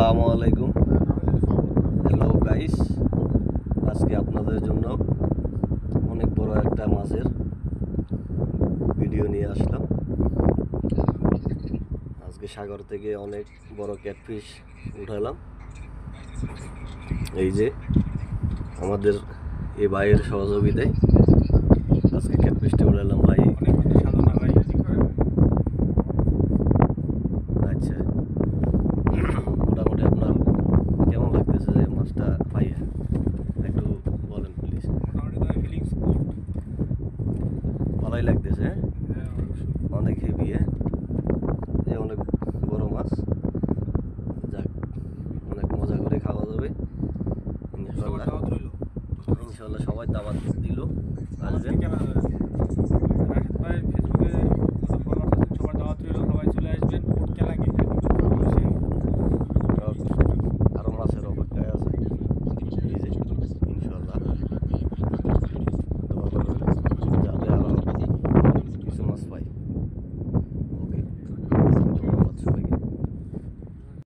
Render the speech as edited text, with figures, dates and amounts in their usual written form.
আসসালামু আলাইকুম। Hello guys, আজকে আপনাদের জন্য অনেক বড় একটা মাছের ভিডিও নিয়ে আসলাম। আজকে সাগর থেকে অনেক বড় ক্যাটফিশ উঠালাম। এই যে আমাদের এই ভাইয়ের সহযোগিতায় আজকে ক্যাটফিশটা উঠালাম। ভাই আচ্ছা, মোটামুটি আপনার কেমন লাগতেছে যে মাছটা ভাইয়া একটু বলেন প্লিজ। ভালোই লাগতেছে, অনেক হেভি, যে অনেক বড় মাছ। যাক, অনেক মজা করে খাওয়া যাবে ইনশাল্লাহ। সবাই দাওয়াত দিল, আসবেন।